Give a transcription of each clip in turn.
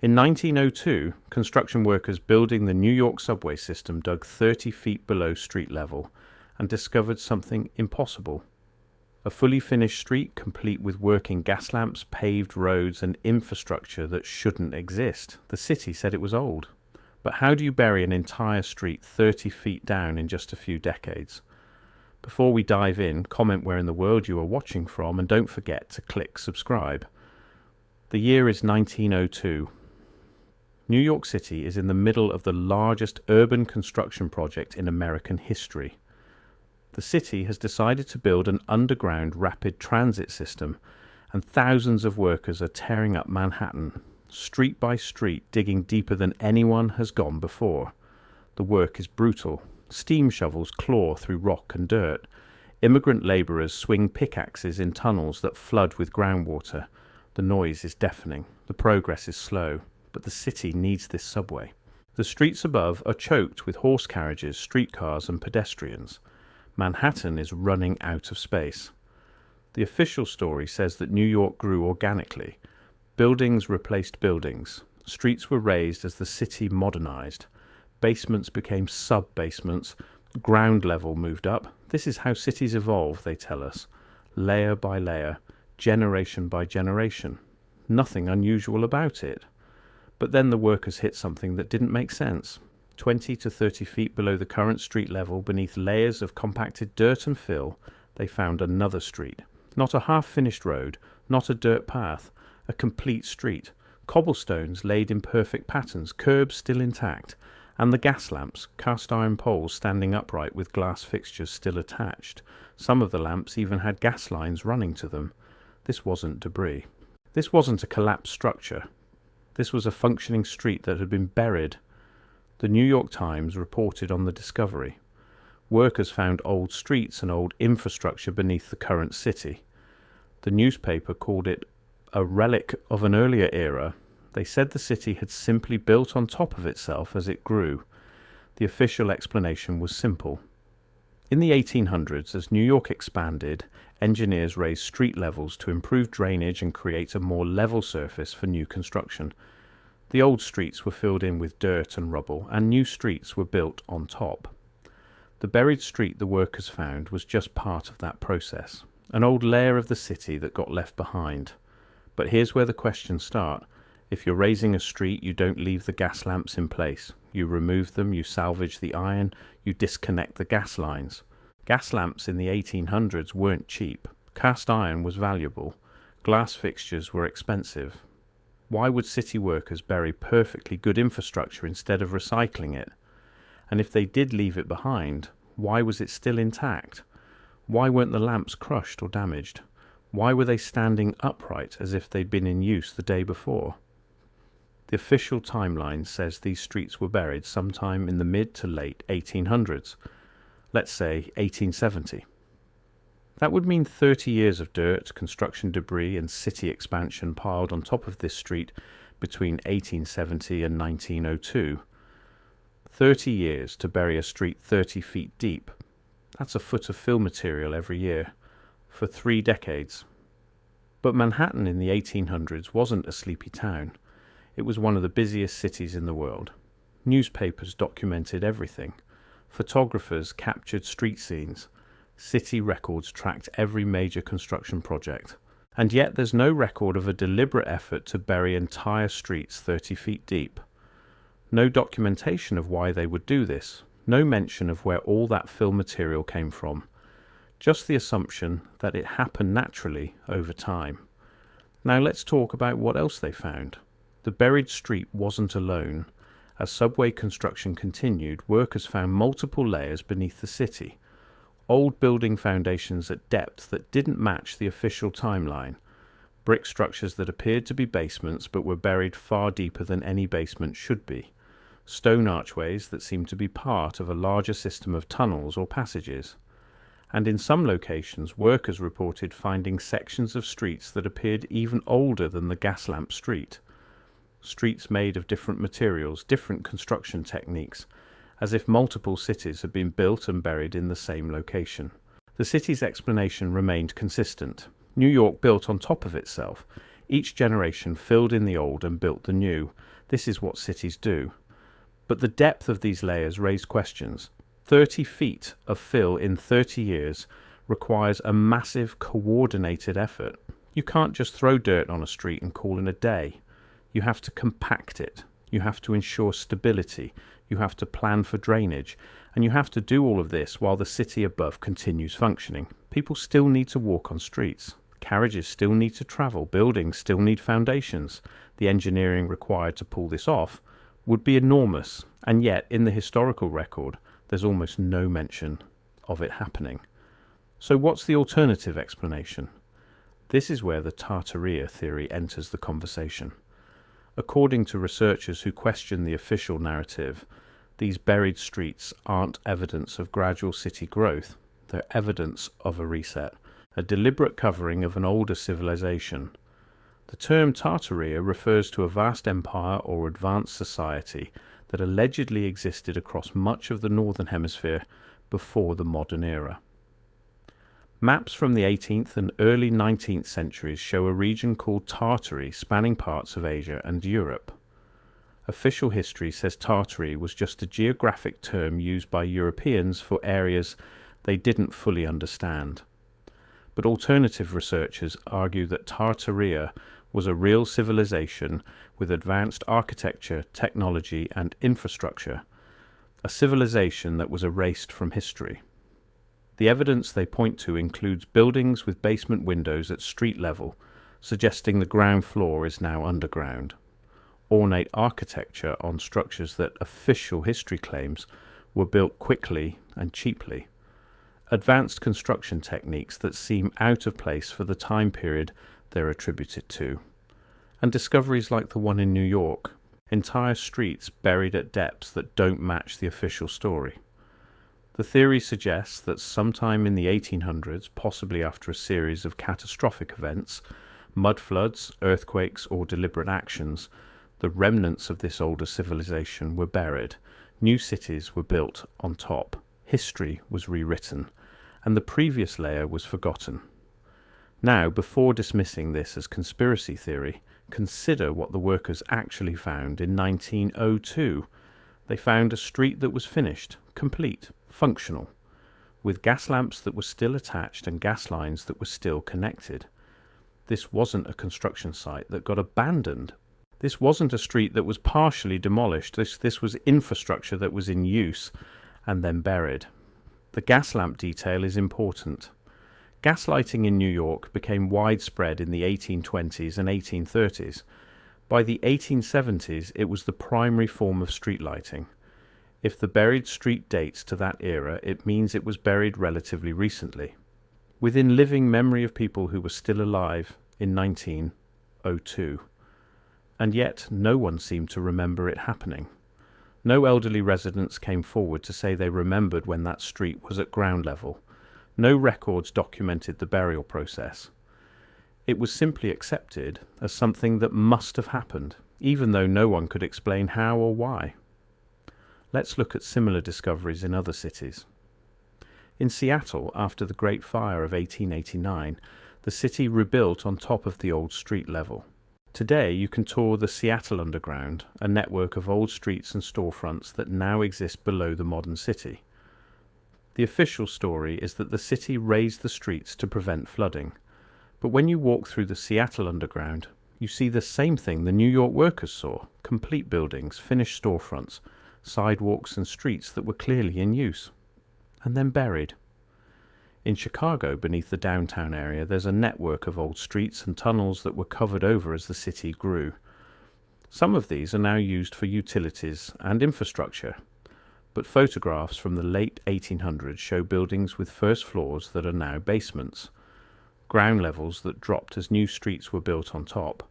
In 1902, construction workers building the New York subway system dug 30 feet below street level and discovered something impossible. A fully finished street complete with working gas lamps, paved roads and infrastructure that shouldn't exist. The city said it was old. But how do you bury an entire street 30 feet down in just a few decades? Before we dive in, comment where in the world you are watching from and don't forget to click subscribe. The year is 1902. New York City is in the middle of the largest urban construction project in American history. The city has decided to build an underground rapid transit system, and thousands of workers are tearing up Manhattan, street by street, digging deeper than anyone has gone before. The work is brutal. Steam shovels claw through rock and dirt. Immigrant laborers swing pickaxes in tunnels that flood with groundwater. The noise is deafening. The progress is slow. But the city needs this subway. The streets above are choked with horse carriages, streetcars and pedestrians. Manhattan is running out of space. The official story says that New York grew organically. Buildings replaced buildings. Streets were raised as the city modernized. Basements became sub-basements. Ground level moved up. This is how cities evolve, they tell us. Layer by layer, generation by generation. Nothing unusual about it. But then the workers hit something that didn't make sense. 20 to 30 feet below the current street level, beneath layers of compacted dirt and fill, they found another street. Not a half-finished road, not a dirt path, a complete street. Cobblestones laid in perfect patterns, curbs still intact, and the gas lamps, cast-iron poles standing upright with glass fixtures still attached. Some of the lamps even had gas lines running to them. This wasn't debris. This wasn't a collapsed structure. This was a functioning street that had been buried. The New York Times reported on the discovery. Workers found old streets and old infrastructure beneath the current city. The newspaper called it a relic of an earlier era. They said the city had simply built on top of itself as it grew. The official explanation was simple. In the 1800s, as New York expanded, engineers raised street levels to improve drainage and create a more level surface for new construction. The old streets were filled in with dirt and rubble, and new streets were built on top. The buried street the workers found was just part of that process, an old layer of the city that got left behind. But here's where the questions start. If you're raising a street, you don't leave the gas lamps in place. You remove them, you salvage the iron, you disconnect the gas lines. Gas lamps in the 1800s weren't cheap. Cast iron was valuable. Glass fixtures were expensive. Why would city workers bury perfectly good infrastructure instead of recycling it? And if they did leave it behind, why was it still intact? Why weren't the lamps crushed or damaged? Why were they standing upright as if they'd been in use the day before? The official timeline says these streets were buried sometime in the mid to late 1800s. Let's say 1870. That would mean 30 years of dirt, construction debris and city expansion piled on top of this street between 1870 and 1902. 30 years to bury a street 30 feet deep. That's a foot of fill material every year, for 3 decades. But Manhattan in the 1800s wasn't a sleepy town. It was one of the busiest cities in the world. Newspapers documented everything. Photographers captured street scenes. City records tracked every major construction project. And yet there's no record of a deliberate effort to bury entire streets 30 feet deep. No documentation of why they would do this. No mention of where all that fill material came from. Just the assumption that it happened naturally over time. Now let's talk about what else they found. The buried street wasn't alone. As subway construction continued, workers found multiple layers beneath the city. Old building foundations at depth that didn't match the official timeline. Brick structures that appeared to be basements but were buried far deeper than any basement should be. Stone archways that seemed to be part of a larger system of tunnels or passages. And in some locations, workers reported finding sections of streets that appeared even older than the gas lamp street. Streets made of different materials, different construction techniques, as if multiple cities had been built and buried in the same location. The city's explanation remained consistent. New York built on top of itself. Each generation filled in the old and built the new. This is what cities do. But the depth of these layers raised questions. 30 feet of fill in 30 years requires a massive coordinated effort. You can't just throw dirt on a street and call it a day. You have to compact it. You have to ensure stability. You have to plan for drainage. And you have to do all of this while the city above continues functioning. People still need to walk on streets. Carriages still need to travel. Buildings still need foundations. The engineering required to pull this off would be enormous. And yet, in the historical record, there's almost no mention of it happening. So what's the alternative explanation? This is where the Tartaria theory enters the conversation. According to researchers who question the official narrative, these buried streets aren't evidence of gradual city growth. They're evidence of a reset, a deliberate covering of an older civilization. The term Tartaria refers to a vast empire or advanced society that allegedly existed across much of the northern hemisphere before the modern era. Maps from the 18th and early 19th centuries show a region called Tartary spanning parts of Asia and Europe. Official history says Tartary was just a geographic term used by Europeans for areas they didn't fully understand. But alternative researchers argue that Tartaria was a real civilization with advanced architecture, technology, and infrastructure, a civilization that was erased from history. The evidence they point to includes buildings with basement windows at street level, suggesting the ground floor is now underground. Ornate architecture on structures that official history claims were built quickly and cheaply. Advanced construction techniques that seem out of place for the time period they're attributed to. And discoveries like the one in New York, entire streets buried at depths that don't match the official story. The theory suggests that sometime in the 1800s, possibly after a series of catastrophic events, mud floods, earthquakes, or deliberate actions, the remnants of this older civilization were buried, new cities were built on top, history was rewritten, and the previous layer was forgotten. Now, before dismissing this as conspiracy theory, consider what the workers actually found in 1902. They found a street that was finished, complete, functional, with gas lamps that were still attached and gas lines that were still connected. This wasn't a construction site that got abandoned. This wasn't a street that was partially demolished. This was infrastructure that was in use and then buried. The gas lamp detail is important. Gaslighting in New York became widespread in the 1820s and 1830s. By the 1870s, it was the primary form of street lighting. If the buried street dates to that era, it means it was buried relatively recently, within living memory of people who were still alive in 1902. And yet, no one seemed to remember it happening. No elderly residents came forward to say they remembered when that street was at ground level. No records documented the burial process. It was simply accepted as something that must have happened, even though no one could explain how or why. Let's look at similar discoveries in other cities. In Seattle, after the Great Fire of 1889, the city rebuilt on top of the old street level. Today, you can tour the Seattle Underground, a network of old streets and storefronts that now exist below the modern city. The official story is that the city raised the streets to prevent flooding. But when you walk through the Seattle Underground, you see the same thing the New York workers saw: complete buildings, finished storefronts, sidewalks and streets that were clearly in use, and then buried. In Chicago, beneath the downtown area, there's a network of old streets and tunnels that were covered over as the city grew. Some of these are now used for utilities and infrastructure, but photographs from the late 1800s show buildings with first floors that are now basements, ground levels that dropped as new streets were built on top.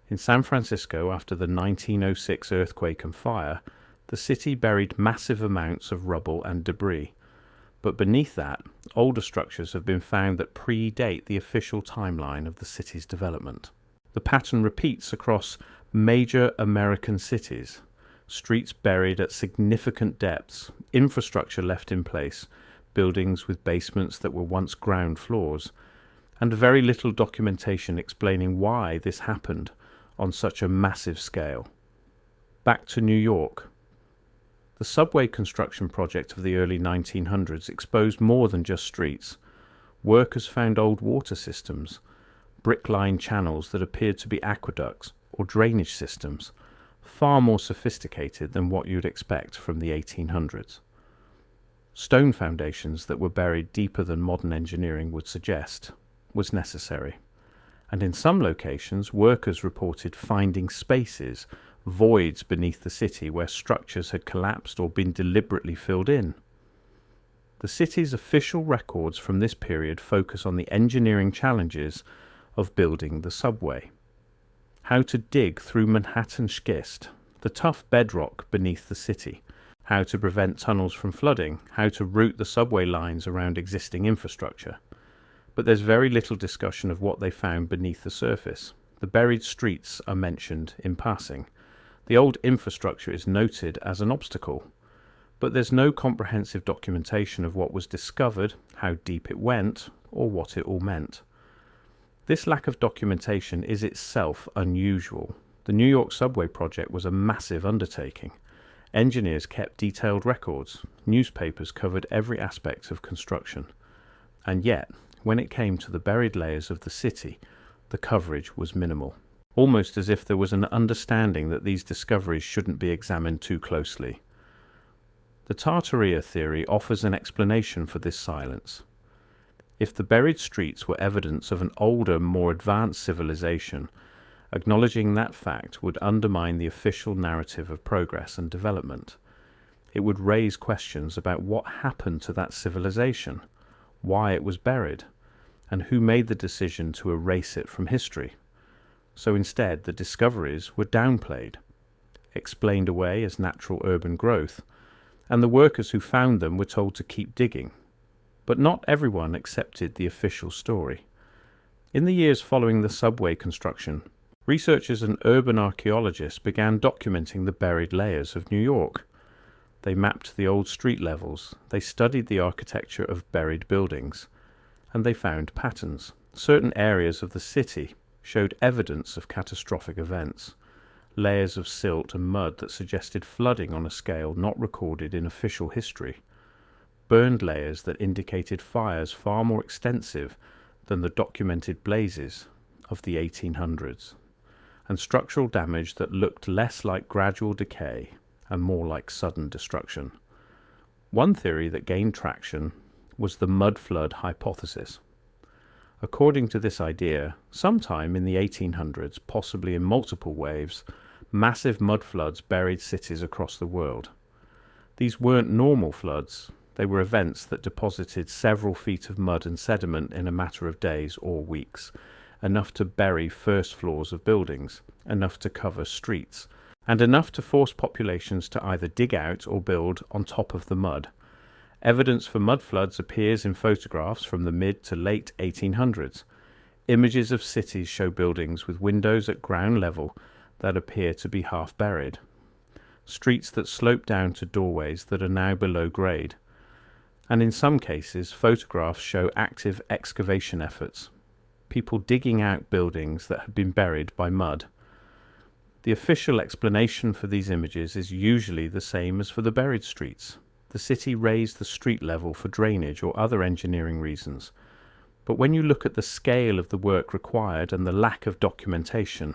In San Francisco, after the 1906 earthquake and fire, the city buried massive amounts of rubble and debris. But beneath that, older structures have been found that predate the official timeline of the city's development. The pattern repeats across major American cities. Streets buried at significant depths, infrastructure left in place, buildings with basements that were once ground floors, and very little documentation explaining why this happened on such a massive scale. Back to New York. The subway construction project of the early 1900s exposed more than just streets. Workers found old water systems, brick-lined channels that appeared to be aqueducts or drainage systems, far more sophisticated than what you'd expect from the 1800s. Stone foundations that were buried deeper than modern engineering would suggest was necessary. And in some locations, workers reported finding spaces, voids beneath the city where structures had collapsed or been deliberately filled in. The city's official records from this period focus on the engineering challenges of building the subway. How to dig through Manhattan schist, the tough bedrock beneath the city, how to prevent tunnels from flooding, how to route the subway lines around existing infrastructure. But there's very little discussion of what they found beneath the surface. The buried streets are mentioned in passing. The old infrastructure is noted as an obstacle, but there's no comprehensive documentation of what was discovered, how deep it went, or what it all meant. This lack of documentation is itself unusual. The New York subway project was a massive undertaking. Engineers kept detailed records. Newspapers covered every aspect of construction. And yet, when it came to the buried layers of the city, the coverage was minimal. Almost as if there was an understanding that these discoveries shouldn't be examined too closely. The Tartaria theory offers an explanation for this silence. If the buried streets were evidence of an older, more advanced civilization, acknowledging that fact would undermine the official narrative of progress and development. It would raise questions about what happened to that civilization, why it was buried, and who made the decision to erase it from history. So instead, the discoveries were downplayed, explained away as natural urban growth, and the workers who found them were told to keep digging. But not everyone accepted the official story. In the years following the subway construction, researchers and urban archaeologists began documenting the buried layers of New York. They mapped the old street levels, they studied the architecture of buried buildings, and they found patterns. Certain areas of the city showed evidence of catastrophic events, layers of silt and mud that suggested flooding on a scale not recorded in official history, burned layers that indicated fires far more extensive than the documented blazes of the 1800s, and structural damage that looked less like gradual decay and more like sudden destruction. One theory that gained traction was the mud flood hypothesis. According to this idea, sometime in the 1800s, possibly in multiple waves, massive mud floods buried cities across the world. These weren't normal floods. They were events that deposited several feet of mud and sediment in a matter of days or weeks, enough to bury first floors of buildings, enough to cover streets, and enough to force populations to either dig out or build on top of the mud. Evidence for mud floods appears in photographs from the mid to late 1800s. Images of cities show buildings with windows at ground level that appear to be half buried, streets that slope down to doorways that are now below grade, and in some cases photographs show active excavation efforts, people digging out buildings that had been buried by mud. The official explanation for these images is usually the same as for the buried streets. The city raised the street level for drainage or other engineering reasons. But when you look at the scale of the work required and the lack of documentation,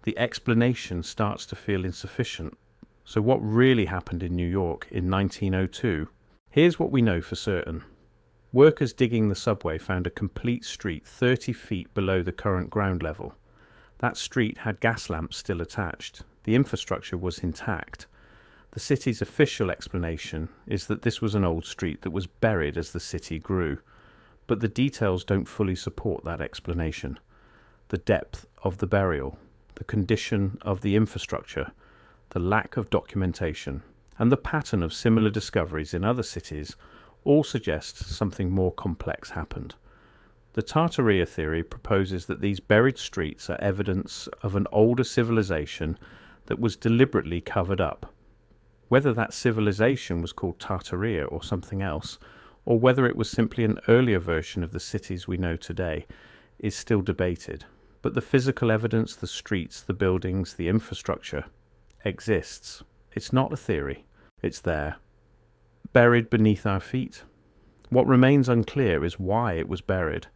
the explanation starts to feel insufficient. So what really happened in New York in 1902? Here's what we know for certain. Workers digging the subway found a complete street 30 feet below the current ground level. That street had gas lamps still attached. The infrastructure was intact. The city's official explanation is that this was an old street that was buried as the city grew. But the details don't fully support that explanation. The depth of the burial, the condition of the infrastructure, the lack of documentation, and the pattern of similar discoveries in other cities all suggest something more complex happened. The Tartaria theory proposes that these buried streets are evidence of an older civilization that was deliberately covered up. Whether that civilization was called Tartaria or something else, or whether it was simply an earlier version of the cities we know today, is still debated. But the physical evidence, the streets, the buildings, the infrastructure, exists. It's not a theory. It's there, buried beneath our feet. What remains unclear is why it was buried.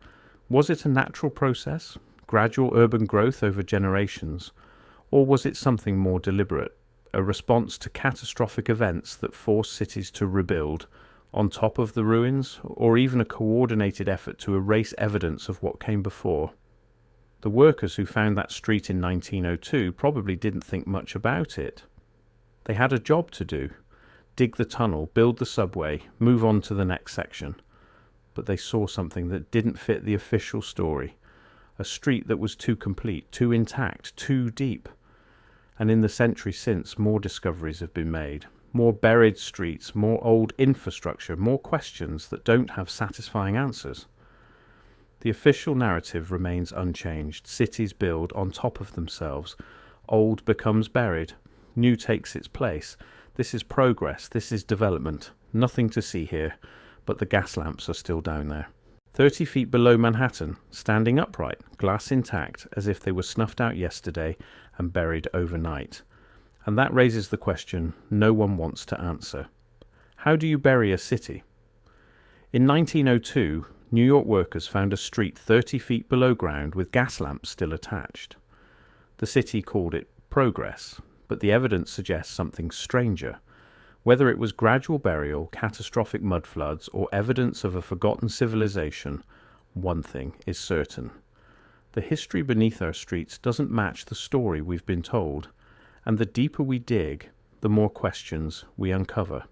Was it a natural process, gradual urban growth over generations, or was it something more deliberate, a response to catastrophic events that forced cities to rebuild on top of the ruins, or even a coordinated effort to erase evidence of what came before? The workers who found that street in 1902 probably didn't think much about it. They had a job to do: dig the tunnel, build the subway, move on to the next section. But they saw something that didn't fit the official story. A street that was too complete, too intact, too deep. And in the century since, more discoveries have been made. More buried streets, more old infrastructure, more questions that don't have satisfying answers. The official narrative remains unchanged. Cities build on top of themselves. Old becomes buried. New takes its place. This is progress. This is development. Nothing to see here, but the gas lamps are still down there. 30 feet below Manhattan, standing upright, glass intact, as if they were snuffed out yesterday and buried overnight. And that raises the question no one wants to answer. How do you bury a city? In 1902, New York workers found a street 30 feet below ground with gas lamps still attached. The city called it progress, but the evidence suggests something stranger. Whether it was gradual burial, catastrophic mudfloods, or evidence of a forgotten civilization, one thing is certain. The history beneath our streets doesn't match the story we've been told, and the deeper we dig, the more questions we uncover.